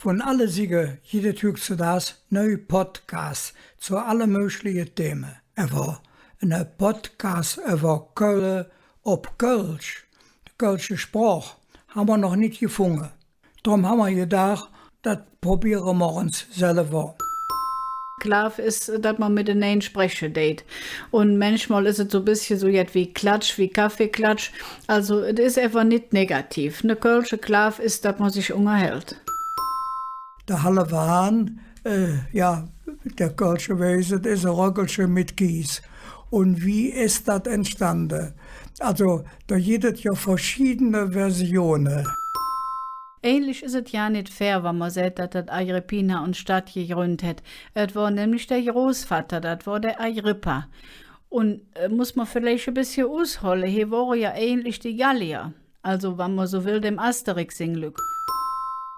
von alle Siege, jede Tag zu das, neue Podcast zu alle möglichen Themen. War ein Podcast über Köln auf Kölsch. Die kölsche Sprache haben wir noch nicht gefunden. Darum haben wir gedacht, das probieren wir uns selber. Klar ist, dass man mit den sprechen date. Und manchmal ist es so ein bisschen so jetzt wie Klatsch, wie Kaffeeklatsch. Also, es ist einfach nicht negativ. Eine kölsche Klav ist, dass man sich unterhält. Der Halle Wahn, der kölsche Wesen, das ist ein Röckelchen mit Kies. Und wie ist das entstanden? Also, da gibt es ja verschiedene Versionen. Ähnlich ist es ja nicht fair, wenn man sagt, dass das Agrippina und Stadt gegründet hat. Es war nämlich der Großvater, das war der Agrippa. Und muss man vielleicht ein bisschen ausholen, hier waren ja ähnlich die Gallier. Also, wenn man so will, dem Asterix in Glück.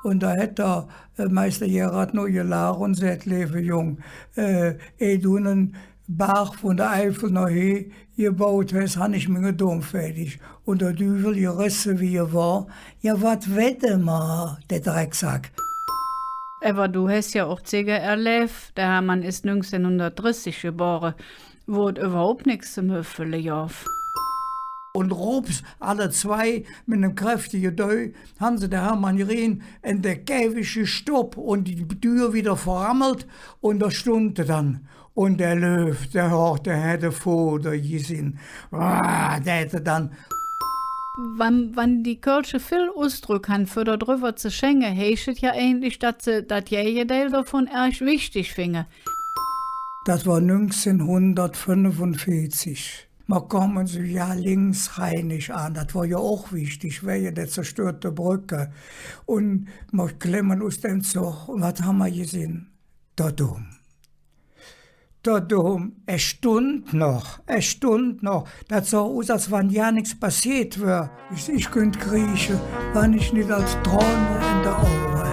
Und da hat der Meister Gerhard noch gelacht und sagt, lebe jung, du einen Bach von der Eifel nach hier gebaut hast, habe ich mir Dom fertig. Und der Düvel gerissen wie er war, ja, was wette ma, der Drecksack. Aber du hast ja auch Ziege erlebt, der Hermann ist 1930 geboren, wo es überhaupt nichts zum Höfele gab. Und rups, alle zwei mit einem kräftigen Deu, haben sie der Hermann Rehn in der Käfig gestoppt und die Tür wieder verrammelt und da stund er dann. Und der Löw, der hätte Futter gesehen. Der hätte dann. Wenn die Kölsche viel Ausdruck haben, für darüber zu schenken, heißt es ja eigentlich, dass sie das jede Teil davon erst wichtig finden. Das war 1945. Man kommen so ja linksrheinisch an, das war ja auch wichtig, wegen der zerstörte Brücke. Und wir klemmen aus dem Zug, und was haben wir gesehen? Der Dom. Der Dom, es stund noch. Das sah aus, als wenn ja nichts passiert wäre. Ich könnte kriechen, wenn ich nicht als Träume in der Augen